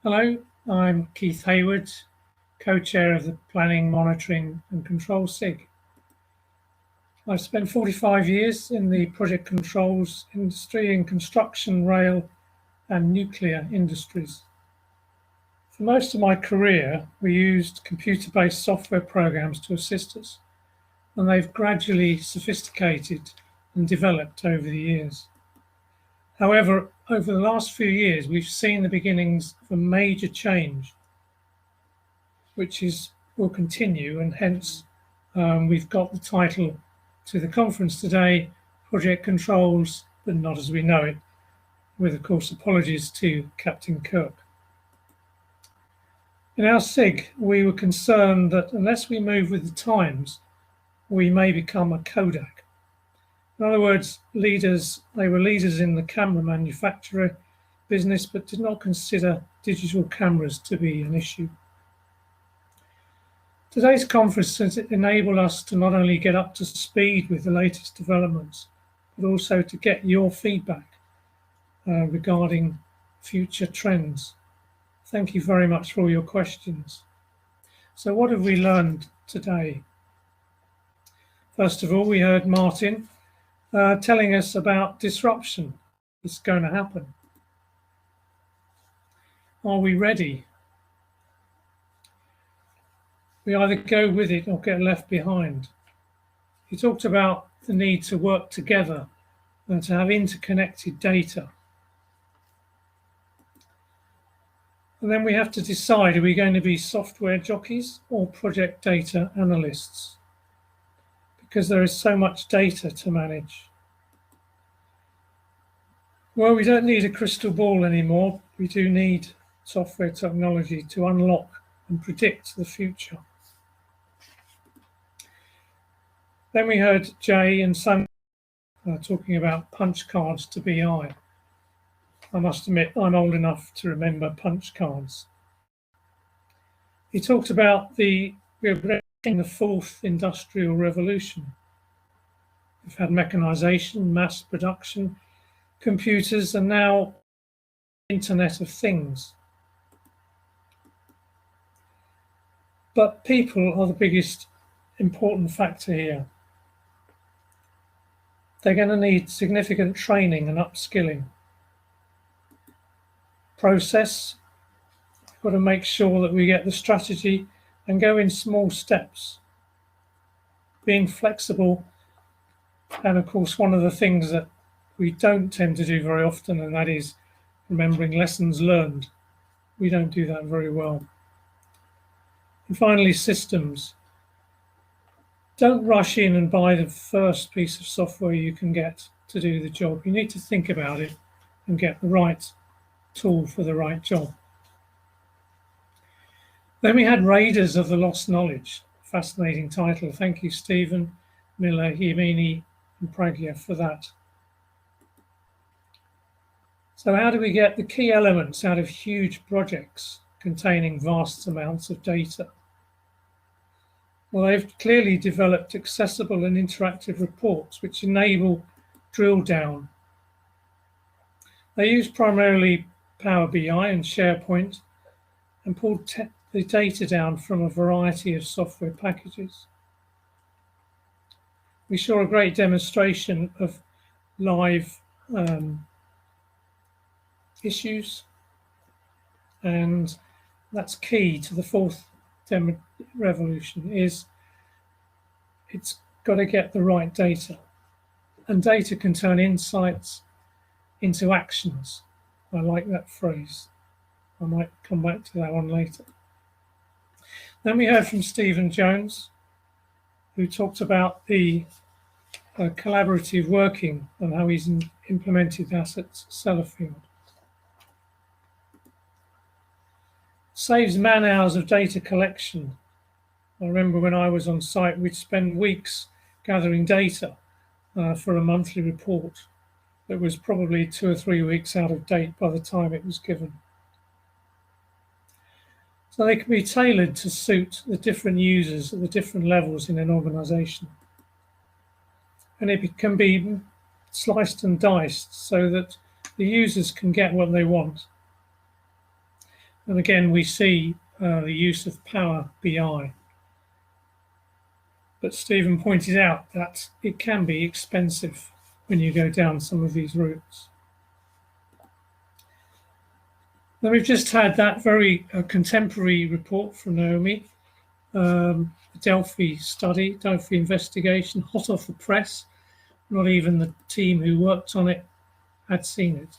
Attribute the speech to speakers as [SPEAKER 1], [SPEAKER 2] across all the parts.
[SPEAKER 1] Hello, I'm Keith Haward, co-chair of the Planning, Monitoring and Control SIG. I've spent 45 years in the project controls industry in construction, rail and nuclear industries. For most of my career, we used computer-based software programs to assist us, and they've gradually sophisticated and developed over the years. However, over the last few years, we've seen the beginnings of a major change, which will continue, and hence we've got the title to the conference today, Project Controls, but Not As We Know It, with, of course, apologies to Captain Kirk. In our SIG, we were concerned that unless we move with the times, we may become a Kodak. In other words, they were leaders in the camera manufacturer business, but did not consider digital cameras to be an issue. Today's conference has enabled us to not only get up to speed with the latest developments, but also to get your feedback regarding future trends. Thank you very much for all your questions. So what have we learned today? First of all, we heard Martin telling us about disruption. It's going to happen. Are we ready? We either go with it or get left behind. He talked about the need to work together and to have interconnected data. And then we have to decide, are we going to be software jockeys or project data analysts? Because there is so much data to manage. Well, we don't need a crystal ball anymore. We do need software technology to unlock and predict the future. Then we heard Jay and Sam talking about punch cards to BI. I must admit, I'm old enough to remember punch cards. He talked about we're in the fourth industrial revolution. We've had mechanization, mass production, computers, and now Internet of Things. But people are the biggest important factor here. They're going to need significant training and upskilling. Process, we've got to make sure that we get the strategy and go in small steps. Being flexible, and of course one of the things that we don't tend to do very often, and that is remembering lessons learned. We don't do that very well. And finally, systems. Don't rush in and buy the first piece of software you can get to do the job. You need to think about it and get the right tool for the right job. Then we had Raiders of the Lost Knowledge. Fascinating title. Thank you, Stephen, Miller, Yemini, and Pragya for that. So how do we get the key elements out of huge projects containing vast amounts of data? Well, they've clearly developed accessible and interactive reports which enable drill down. They use primarily Power BI and SharePoint and pulled the data down from a variety of software packages. We saw a great demonstration of live issues, and that's key to the fourth revolution. Is it's got to get the right data, and data can turn insights into actions. I like that phrase. I might come back to that one later. Then we heard from Stephen Jones, who talked about the collaborative working and how he's implemented that at Sellafield. Saves man hours of data collection. I remember when I was on site, we'd spend weeks gathering data for a monthly report that was probably 2 or 3 weeks out of date by the time it was given. So they can be tailored to suit the different users at the different levels in an organization. And it can be sliced and diced so that the users can get what they want. And again, we see the use of Power BI. But Stephen pointed out that it can be expensive when you go down some of these routes. Now, we've just had that very contemporary report from Naomi, the Delphi study, Delphi investigation, hot off the press. Not even the team who worked on it had seen it.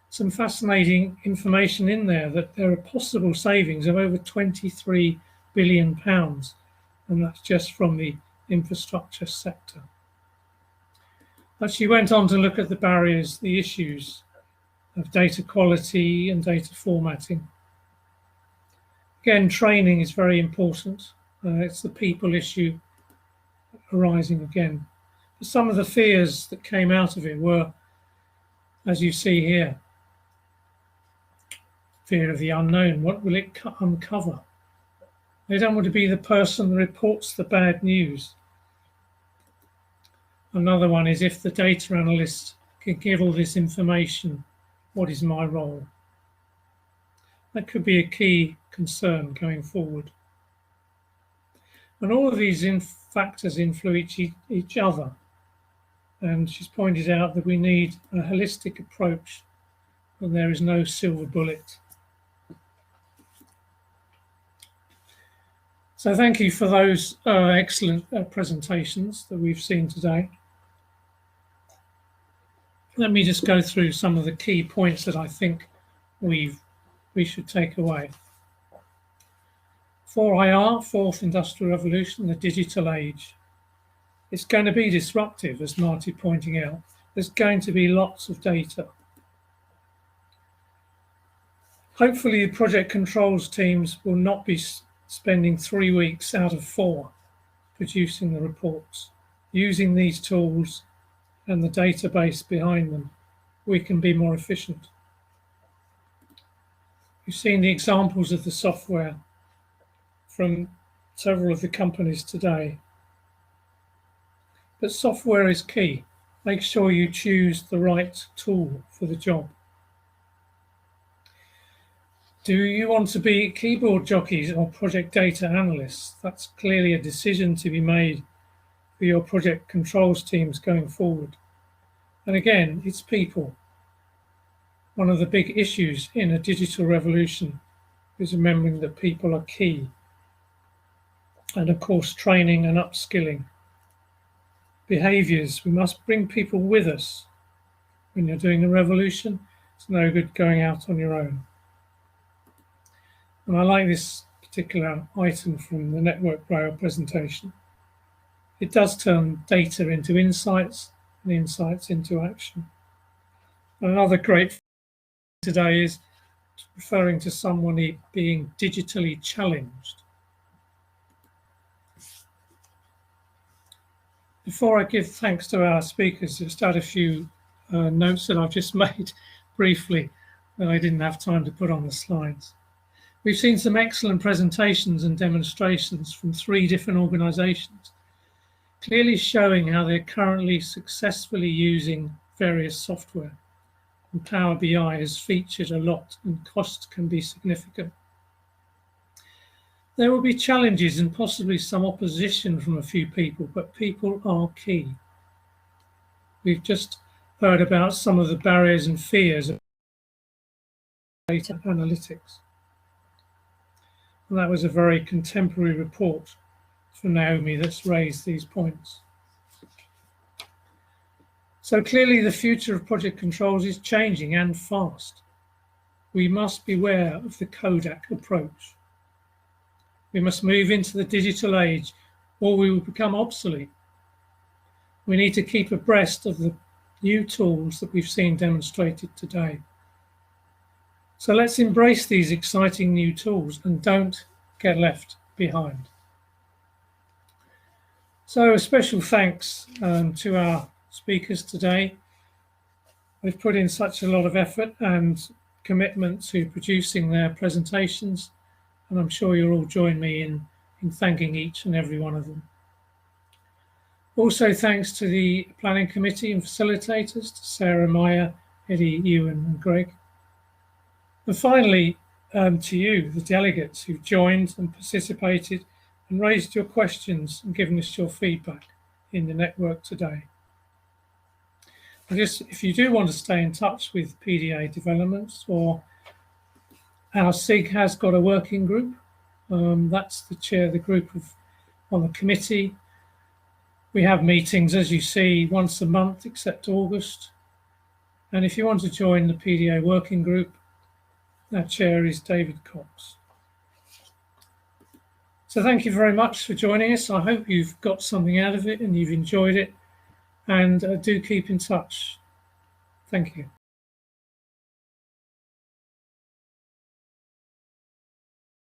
[SPEAKER 1] Some fascinating information in there that there are possible savings of over £23 billion, and that's just from the infrastructure sector. But she went on to look at the barriers, the issues of data quality and data formatting. Again, training is very important. It's the people issue arising again. But some of the fears that came out of it were, as you see here, fear of the unknown. What will it uncover? They don't want to be the person that reports the bad news. Another one is, if the data analyst can give all this information, what is my role? That could be a key concern going forward. And all of these factors influence each other. And she's pointed out that we need a holistic approach, and there is no silver bullet. So thank you for those excellent presentations that we've seen today. Let me just go through some of the key points that I think we should take away. 4IR, Fourth Industrial Revolution, the digital age. It's going to be disruptive, as Marty pointing out. There's going to be lots of data. Hopefully, the project controls teams will not be spending 3 weeks out of 4 producing the reports. Using these tools and the database behind them, we can be more efficient. You've seen the examples of the software from several of the companies today. But software is key. Make sure you choose the right tool for the job. Do you want to be keyboard jockeys or project data analysts? That's clearly a decision to be made for your project controls teams going forward. And again, it's people. One of the big issues in a digital revolution is remembering that people are key. And of course, training and upskilling. Behaviours, we must bring people with us. When you're doing a revolution, it's no good going out on your own. And I like this particular item from the Network Rail presentation. It does turn data into insights and insights into action. And another great today is referring to someone being digitally challenged. Before I give thanks to our speakers, just add a few notes that I've just made briefly that I didn't have time to put on the slides. We've seen some excellent presentations and demonstrations from 3 different organisations, clearly showing how they're currently successfully using various software. And Power BI is featured a lot, and costs can be significant. There will be challenges and possibly some opposition from a few people, but people are key. We've just heard about some of the barriers and fears of data analytics. And that was a very contemporary report from Naomi that's raised these points. So clearly the future of project controls is changing, and fast. We must beware of the Kodak approach. We must move into the digital age, or we will become obsolete. We need to keep abreast of the new tools that we've seen demonstrated today. So let's embrace these exciting new tools and don't get left behind. So a special thanks to our speakers today. They've put in such a lot of effort and commitment to producing their presentations, and I'm sure you'll all join me in thanking each and every one of them. Also thanks to the Planning Committee and facilitators, to Sarah, Maya, Eddie, Ewan and Greg. And finally, to you, the delegates who've joined and participated and raised your questions and given us your feedback in the network today. If you do want to stay in touch with PDA developments, or our SIG has got a working group, that's the chair of the group on the committee. We have meetings, as you see, once a month, except August. And if you want to join the PDA working group, our chair is David Cox. So thank you very much for joining us. I hope you've got something out of it and you've enjoyed it. And do keep in touch. Thank you.